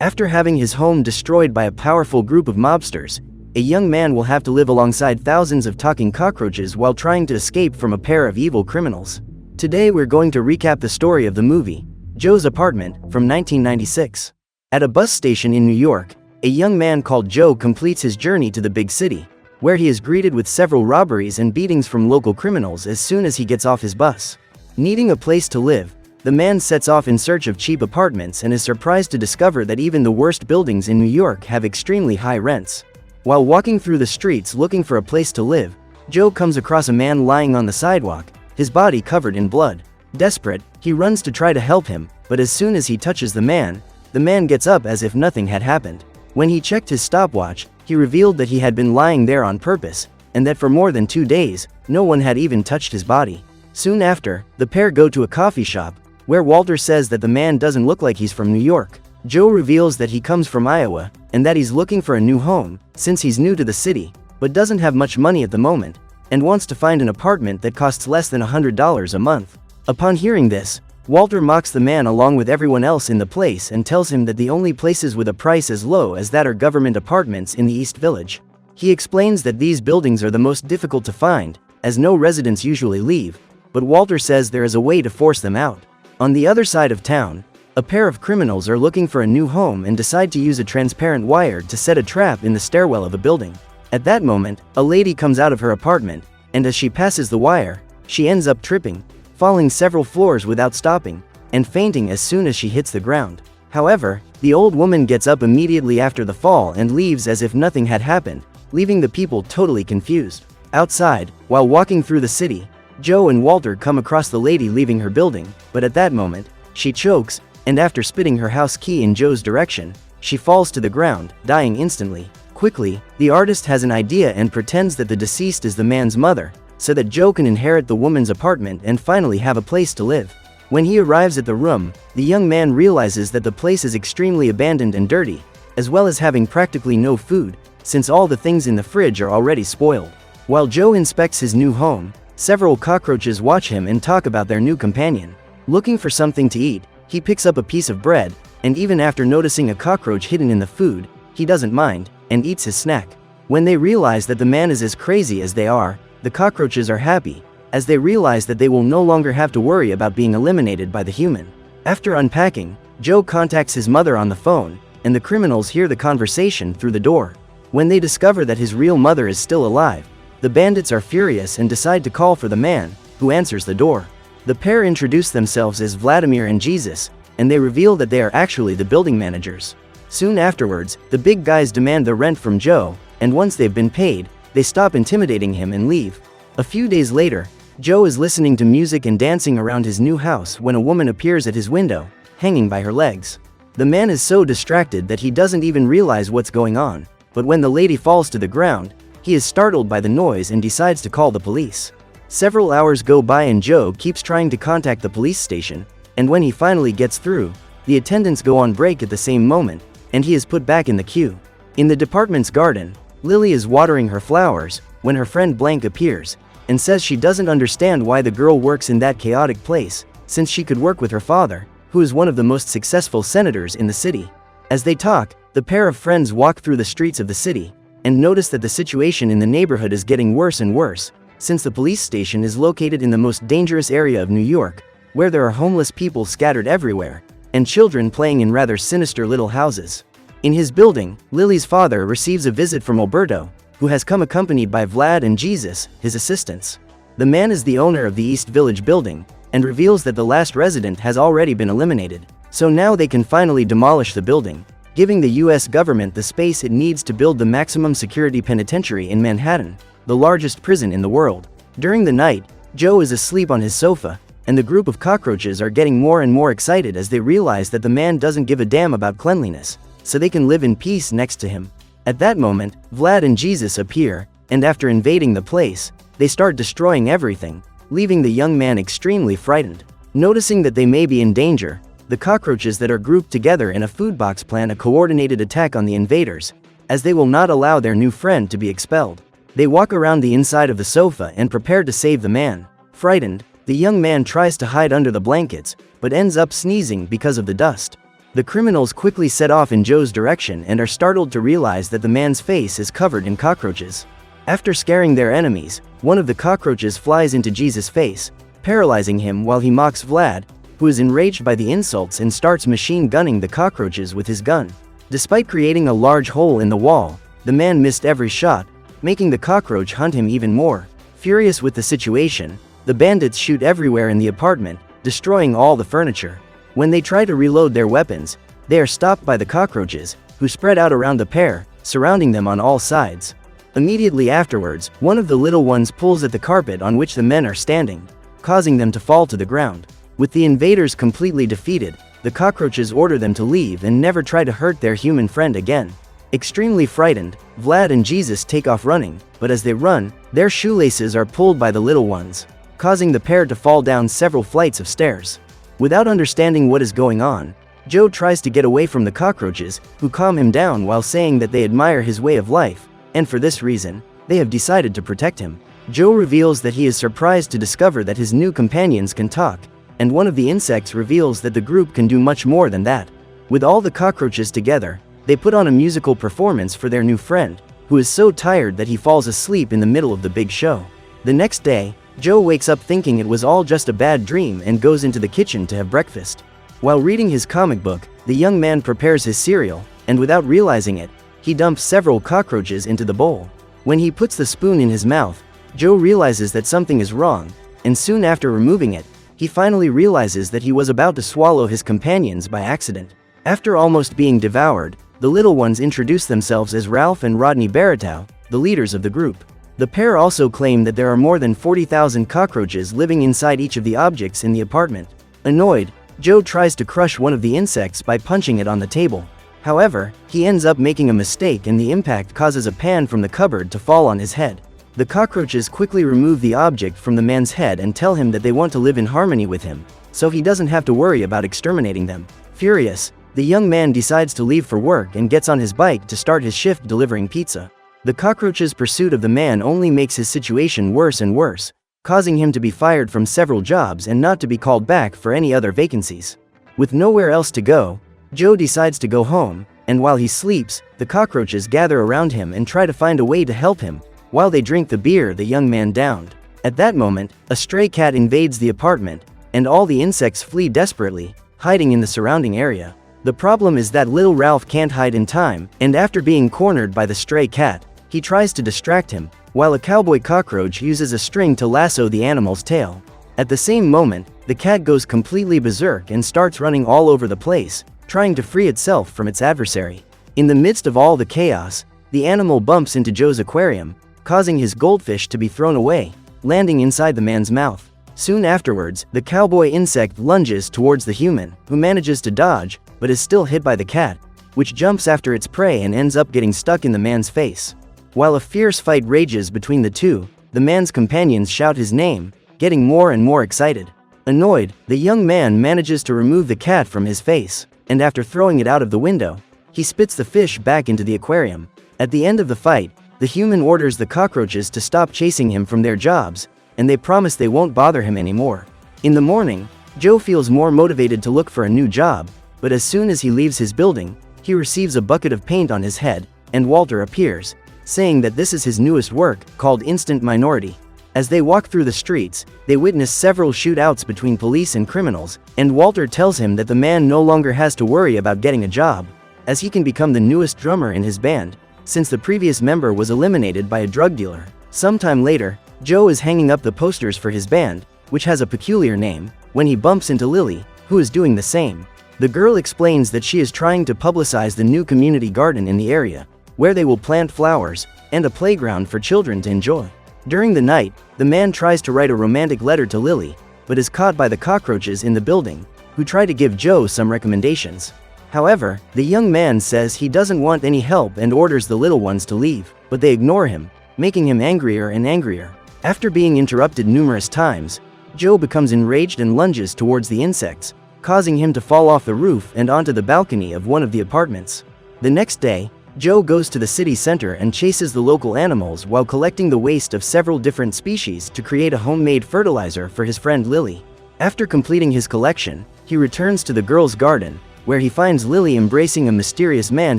After having his home destroyed by a powerful group of mobsters, a young man will have to live alongside thousands of talking cockroaches while trying to escape from a pair of evil criminals. Today we're going to recap the story of the movie, Joe's Apartment, from 1996. At a bus station in New York, a young man called Joe completes his journey to the big city, where he is greeted with several robberies and beatings from local criminals as soon as he gets off his bus. Needing a place to live, the man sets off in search of cheap apartments and is surprised to discover that even the worst buildings in New York have extremely high rents. While walking through the streets looking for a place to live, Joe comes across a man lying on the sidewalk, his body covered in blood. Desperate, he runs to try to help him, but as soon as he touches the man gets up as if nothing had happened. When he checked his stopwatch, he revealed that he had been lying there on purpose, and that for more than 2 days, no one had even touched his body. Soon after, the pair go to a coffee shop, where Walter says that the man doesn't look like he's from New York. Joe reveals that he comes from Iowa, and that he's looking for a new home, since he's new to the city, but doesn't have much money at the moment, and wants to find an apartment that costs less than $100 a month. Upon hearing this, Walter mocks the man along with everyone else in the place and tells him that the only places with a price as low as that are government apartments in the East Village. He explains that these buildings are the most difficult to find, as no residents usually leave, but Walter says there is a way to force them out. On the other side of town, a pair of criminals are looking for a new home and decide to use a transparent wire to set a trap in the stairwell of a building. At that moment, a lady comes out of her apartment, and as she passes the wire, she ends up tripping, falling several floors without stopping, and fainting as soon as she hits the ground. However, the old woman gets up immediately after the fall and leaves as if nothing had happened, leaving the people totally confused. Outside, while walking through the city, Joe and Walter come across the lady leaving her building, but at that moment, she chokes, and after spitting her house key in Joe's direction, she falls to the ground, dying instantly. Quickly, the artist has an idea and pretends that the deceased is the man's mother, so that Joe can inherit the woman's apartment and finally have a place to live. When he arrives at the room, the young man realizes that the place is extremely abandoned and dirty, as well as having practically no food, since all the things in the fridge are already spoiled. While Joe inspects his new home, several cockroaches watch him and talk about their new companion. Looking for something to eat, he picks up a piece of bread, and even after noticing a cockroach hidden in the food, he doesn't mind, and eats his snack. When they realize that the man is as crazy as they are, the cockroaches are happy, as they realize that they will no longer have to worry about being eliminated by the human. After unpacking, Joe contacts his mother on the phone, and the criminals hear the conversation through the door. When they discover that his real mother is still alive, the bandits are furious and decide to call for the man, who answers the door. The pair introduce themselves as Vladimir and Jesus, and they reveal that they are actually the building managers. Soon afterwards, the big guys demand the rent from Joe, and once they've been paid, they stop intimidating him and leave. A few days later, Joe is listening to music and dancing around his new house when a woman appears at his window, hanging by her legs. The man is so distracted that he doesn't even realize what's going on, but when the lady falls to the ground, he is startled by the noise and decides to call the police. Several hours go by and Joe keeps trying to contact the police station, and when he finally gets through, the attendants go on break at the same moment, and he is put back in the queue. In the department's garden, Lily is watering her flowers when her friend Blank appears and says she doesn't understand why the girl works in that chaotic place, since she could work with her father, who is one of the most successful senators in the city. As they talk, the pair of friends walk through the streets of the city and notice that the situation in the neighborhood is getting worse and worse, since the police station is located in the most dangerous area of New York, where there are homeless people scattered everywhere, and children playing in rather sinister little houses. In his building, Lily's father receives a visit from Alberto, who has come accompanied by Vlad and Jesus, his assistants. The man is the owner of the East Village building, and reveals that the last resident has already been eliminated, so now they can finally demolish the building, giving the US government the space it needs to build the maximum security penitentiary in Manhattan, the largest prison in the world. During the night, Joe is asleep on his sofa, and the group of cockroaches are getting more and more excited as they realize that the man doesn't give a damn about cleanliness, so they can live in peace next to him. At that moment, Vlad and Jesus appear, and after invading the place, they start destroying everything, leaving the young man extremely frightened. Noticing that they may be in danger, the cockroaches that are grouped together in a food box plan a coordinated attack on the invaders, as they will not allow their new friend to be expelled. They walk around the inside of the sofa and prepare to save the man. Frightened, the young man tries to hide under the blankets, but ends up sneezing because of the dust. The criminals quickly set off in Joe's direction and are startled to realize that the man's face is covered in cockroaches. After scaring their enemies, one of the cockroaches flies into Jesus' face, paralyzing him while he mocks Vlad, who is enraged by the insults and starts machine gunning the cockroaches with his gun. Despite creating a large hole in the wall, the man missed every shot, making the cockroach hunt him even more. Furious with the situation, the bandits shoot everywhere in the apartment, destroying all the furniture. When they try to reload their weapons, they are stopped by the cockroaches, who spread out around the pair, surrounding them on all sides. Immediately afterwards, one of the little ones pulls at the carpet on which the men are standing, causing them to fall to the ground. With the invaders completely defeated, the cockroaches order them to leave and never try to hurt their human friend again. Extremely frightened, Vlad and Jesus take off running, but as they run, their shoelaces are pulled by the little ones, causing the pair to fall down several flights of stairs. Without understanding what is going on, Joe tries to get away from the cockroaches, who calm him down while saying that they admire his way of life, and for this reason, they have decided to protect him. Joe reveals that he is surprised to discover that his new companions can talk, and one of the insects reveals that the group can do much more than that. With all the cockroaches together, they put on a musical performance for their new friend, who is so tired that he falls asleep in the middle of the big show. The next day, Joe wakes up thinking it was all just a bad dream and goes into the kitchen to have breakfast. While reading his comic book, the young man prepares his cereal, and without realizing it, he dumps several cockroaches into the bowl. When he puts the spoon in his mouth, Joe realizes that something is wrong, and soon after removing it, he finally realizes that he was about to swallow his companions by accident. After almost being devoured, the little ones introduce themselves as Ralph and Rodney Baratow, the leaders of the group. The pair also claim that there are more than 40,000 cockroaches living inside each of the objects in the apartment. Annoyed, Joe tries to crush one of the insects by punching it on the table. However, he ends up making a mistake and the impact causes a pan from the cupboard to fall on his head. The cockroaches quickly remove the object from the man's head and tell him that they want to live in harmony with him, so he doesn't have to worry about exterminating them. Furious, the young man decides to leave for work and gets on his bike to start his shift delivering pizza. The cockroaches' pursuit of the man only makes his situation worse and worse, causing him to be fired from several jobs and not to be called back for any other vacancies. With nowhere else to go, Joe decides to go home, and while he sleeps, the cockroaches gather around him and try to find a way to help him, while they drink the beer the young man downed. At that moment, a stray cat invades the apartment, and all the insects flee desperately, hiding in the surrounding area. The problem is that little Ralph can't hide in time, and after being cornered by the stray cat, he tries to distract him, while a cowboy cockroach uses a string to lasso the animal's tail. At the same moment, the cat goes completely berserk and starts running all over the place, trying to free itself from its adversary. In the midst of all the chaos, the animal bumps into Joe's aquarium, causing his goldfish to be thrown away, landing inside the man's mouth. Soon afterwards, the cowboy insect lunges towards the human, who manages to dodge, but is still hit by the cat, which jumps after its prey and ends up getting stuck in the man's face. While a fierce fight rages between the two, the man's companions shout his name, getting more and more excited. Annoyed, the young man manages to remove the cat from his face, and after throwing it out of the window, he spits the fish back into the aquarium. At the end of the fight, the human orders the cockroaches to stop chasing him from their jobs, and they promise they won't bother him anymore. In the morning, Joe feels more motivated to look for a new job, but as soon as he leaves his building, he receives a bucket of paint on his head, and Walter appears, saying that this is his newest work, called Instant Minority. As they walk through the streets, they witness several shootouts between police and criminals, and Walter tells him that the man no longer has to worry about getting a job, as he can become the newest drummer in his band, since the previous member was eliminated by a drug dealer. Sometime later, Joe is hanging up the posters for his band, which has a peculiar name, when he bumps into Lily, who is doing the same. The girl explains that she is trying to publicize the new community garden in the area, where they will plant flowers, and a playground for children to enjoy. During the night, the man tries to write a romantic letter to Lily, but is caught by the cockroaches in the building, who try to give Joe some recommendations. However, the young man says he doesn't want any help and orders the little ones to leave, but they ignore him, making him angrier and angrier. After being interrupted numerous times, Joe becomes enraged and lunges towards the insects, causing him to fall off the roof and onto the balcony of one of the apartments. The next day, Joe goes to the city center and chases the local animals while collecting the waste of several different species to create a homemade fertilizer for his friend Lily. After completing his collection, he returns to the girl's garden, where he finds Lily embracing a mysterious man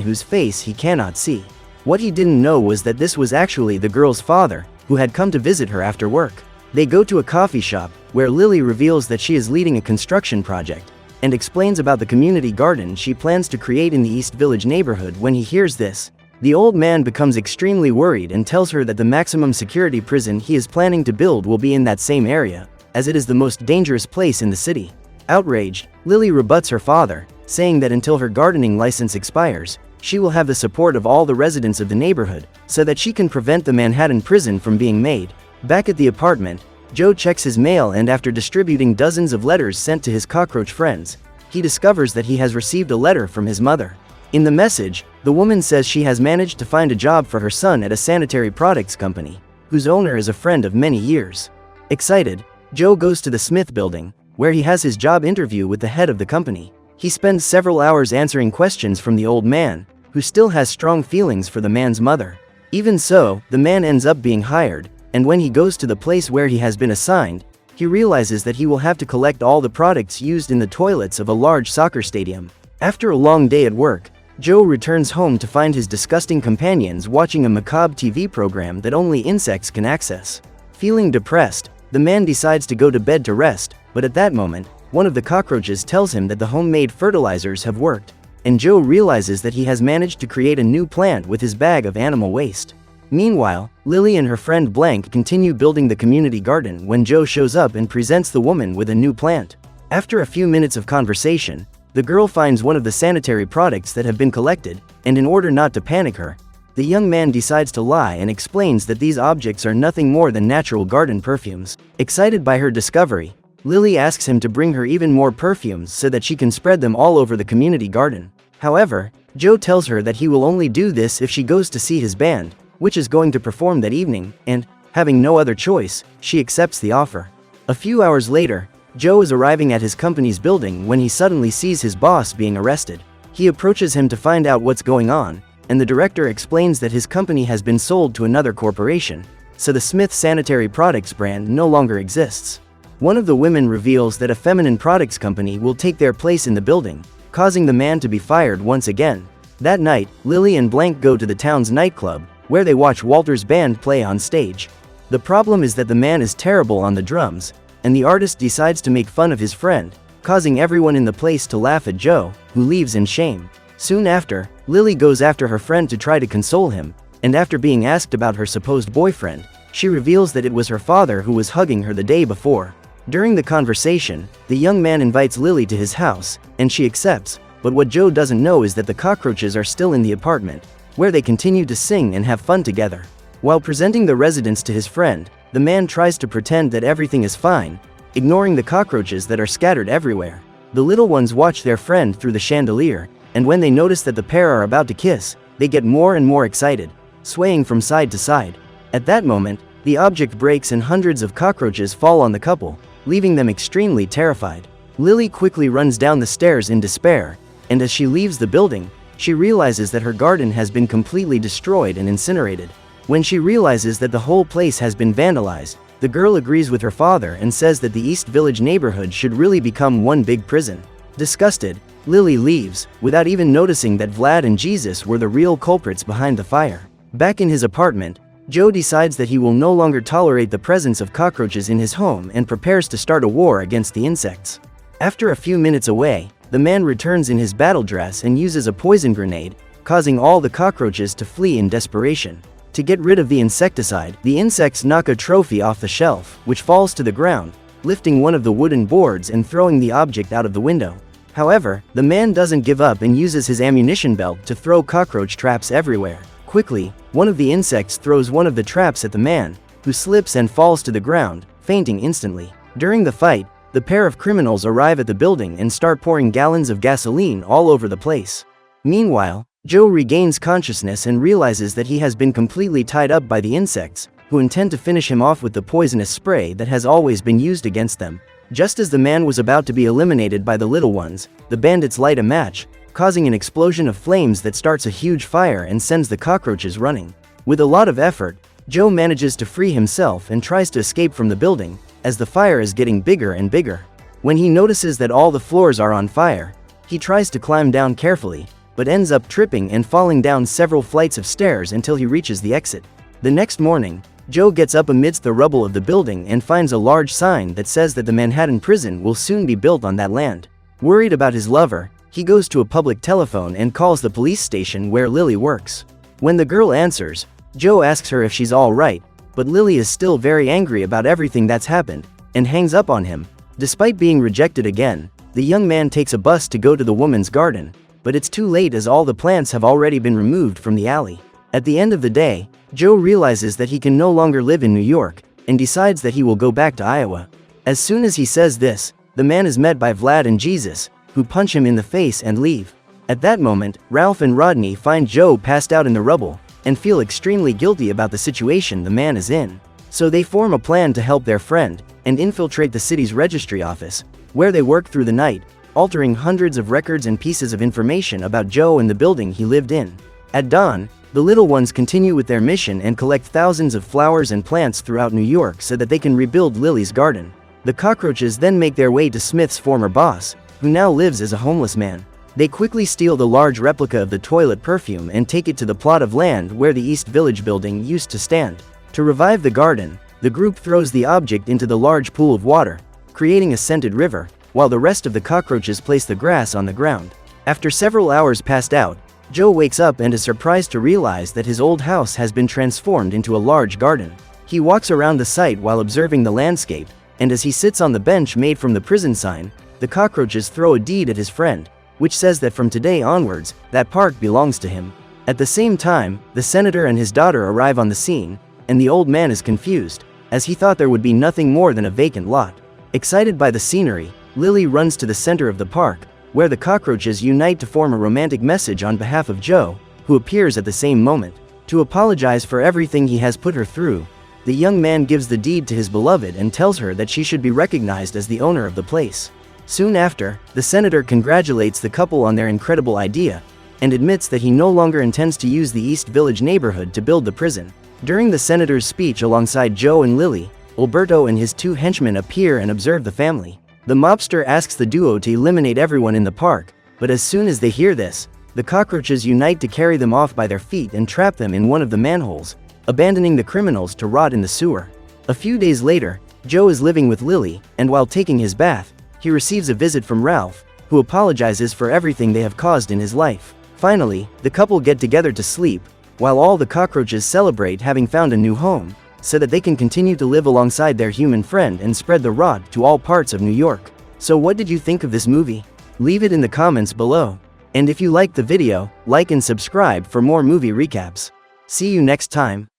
whose face he cannot see. What he didn't know was that this was actually the girl's father, who had come to visit her after work. They go to a coffee shop, where Lily reveals that she is leading a construction project, and explains about the community garden she plans to create in the East Village neighborhood. When he hears this, the old man becomes extremely worried and tells her that the maximum security prison he is planning to build will be in that same area, as it is the most dangerous place in the city. Outraged, Lily rebuts her father, saying that until her gardening license expires, she will have the support of all the residents of the neighborhood, so that she can prevent the Manhattan prison from being made. Back at the apartment, Joe checks his mail, and after distributing dozens of letters sent to his cockroach friends, he discovers that he has received a letter from his mother. In the message, the woman says she has managed to find a job for her son at a sanitary products company, whose owner is a friend of many years. Excited, Joe goes to the Smith building, where he has his job interview with the head of the company. He spends several hours answering questions from the old man, who still has strong feelings for the man's mother. Even so, the man ends up being hired, and when he goes to the place where he has been assigned, he realizes that he will have to collect all the products used in the toilets of a large soccer stadium. After a long day at work, Joe returns home to find his disgusting companions watching a macabre TV program that only insects can access. Feeling depressed, the man decides to go to bed to rest, but at that moment, one of the cockroaches tells him that the homemade fertilizers have worked, and Joe realizes that he has managed to create a new plant with his bag of animal waste. Meanwhile, Lily and her friend Blank continue building the community garden when Joe shows up and presents the woman with a new plant. After a few minutes of conversation, the girl finds one of the sanitary products that have been collected, and in order not to panic her, the young man decides to lie and explains that these objects are nothing more than natural garden perfumes. Excited by her discovery, Lily asks him to bring her even more perfumes so that she can spread them all over the community garden. However, Joe tells her that he will only do this if she goes to see his band, which is going to perform that evening, and, having no other choice, she accepts the offer. A few hours later, Joe is arriving at his company's building when he suddenly sees his boss being arrested. He approaches him to find out what's going on, and the director explains that his company has been sold to another corporation, so the Smith Sanitary Products brand no longer exists. One of the women reveals that a feminine products company will take their place in the building, causing the man to be fired once again. That night, Lily and Blank go to the town's nightclub, where they watch Walter's band play on stage. The problem is that the man is terrible on the drums, and the artist decides to make fun of his friend, causing everyone in the place to laugh at Joe, who leaves in shame. Soon after, Lily goes after her friend to try to console him, and after being asked about her supposed boyfriend, she reveals that it was her father who was hugging her the day before. During the conversation, the young man invites Lily to his house, and she accepts, but what Joe doesn't know is that the cockroaches are still in the apartment, where they continue to sing and have fun together. While presenting the residence to his friend, the man tries to pretend that everything is fine, ignoring the cockroaches that are scattered everywhere. The little ones watch their friend through the chandelier, and when they notice that the pair are about to kiss, they get more and more excited, swaying from side to side. At that moment, the object breaks and hundreds of cockroaches fall on the couple, leaving them extremely terrified. Lily quickly runs down the stairs in despair, and as she leaves the building, she realizes that her garden has been completely destroyed and incinerated. When she realizes that the whole place has been vandalized, the girl agrees with her father and says that the East Village neighborhood should really become one big prison. Disgusted, Lily leaves, without even noticing that Vlad and Jesus were the real culprits behind the fire. Back in his apartment, Joe decides that he will no longer tolerate the presence of cockroaches in his home and prepares to start a war against the insects. After a few minutes away, the man returns in his battle dress and uses a poison grenade, causing all the cockroaches to flee in desperation. To get rid of the insecticide, the insects knock a trophy off the shelf, which falls to the ground, lifting one of the wooden boards and throwing the object out of the window. However, the man doesn't give up and uses his ammunition belt to throw cockroach traps everywhere. Quickly, one of the insects throws one of the traps at the man, who slips and falls to the ground, fainting instantly. During the fight, the pair of criminals arrive at the building and start pouring gallons of gasoline all over the place. Meanwhile, Joe regains consciousness and realizes that he has been completely tied up by the insects, who intend to finish him off with the poisonous spray that has always been used against them. Just as the man was about to be eliminated by the little ones, the bandits light a match, causing an explosion of flames that starts a huge fire and sends the cockroaches running. With a lot of effort, Joe manages to free himself and tries to escape from the building, as the fire is getting bigger and bigger. When he notices that all the floors are on fire, He tries to climb down carefully, but ends up tripping and falling down several flights of stairs until he reaches the exit. The next morning, Joe gets up amidst the rubble of the building and finds a large sign that says that the Manhattan prison will soon be built on that land. Worried about his lover, he goes to a public telephone and calls the police station where Lily works. When the girl answers, Joe asks her if she's all right, but Lily is still very angry about everything that's happened, and hangs up on him. Despite being rejected again, the young man takes a bus to go to the woman's garden, but it's too late as all the plants have already been removed from the alley. At the end of the day, Joe realizes that he can no longer live in New York, and decides that he will go back to Iowa. As soon as he says this, the man is met by Vlad and Jesus, who punch him in the face and leave. At that moment, Ralph and Rodney find Joe passed out in the rubble, and feel extremely guilty about the situation the man is in. So they form a plan to help their friend, and infiltrate the city's registry office, where they work through the night, altering hundreds of records and pieces of information about Joe and the building he lived in. At dawn, the little ones continue with their mission and collect thousands of flowers and plants throughout New York so that they can rebuild Lily's garden. The cockroaches then make their way to Smith's former boss, who now lives as a homeless man. They quickly steal the large replica of the toilet perfume and take it to the plot of land where the East Village building used to stand. To revive the garden, the group throws the object into the large pool of water, creating a scented river, while the rest of the cockroaches place the grass on the ground. After several hours passed out, Joe wakes up and is surprised to realize that his old house has been transformed into a large garden. He walks around the site while observing the landscape, and as he sits on the bench made from the prison sign, the cockroaches throw a deed at his friend, which says that from today onwards, that park belongs to him. At the same time, the senator and his daughter arrive on the scene, and the old man is confused, as he thought there would be nothing more than a vacant lot. Excited by the scenery, Lily runs to the center of the park, where the cockroaches unite to form a romantic message on behalf of Joe, who appears at the same moment. To apologize for everything he has put her through, the young man gives the deed to his beloved and tells her that she should be recognized as the owner of the place. Soon after, the senator congratulates the couple on their incredible idea, and admits that he no longer intends to use the East Village neighborhood to build the prison. During the senator's speech alongside Joe and Lily, Alberto and his two henchmen appear and observe the family. The mobster asks the duo to eliminate everyone in the park, but as soon as they hear this, the cockroaches unite to carry them off by their feet and trap them in one of the manholes, abandoning the criminals to rot in the sewer. A few days later, Joe is living with Lily, and while taking his bath, he receives a visit from Ralph, who apologizes for everything they have caused in his life. Finally, the couple get together to sleep, while all the cockroaches celebrate having found a new home, so that they can continue to live alongside their human friend and spread the rot to all parts of New York. So what did you think of this movie? Leave it in the comments below. And if you liked the video, like and subscribe for more movie recaps. See you next time.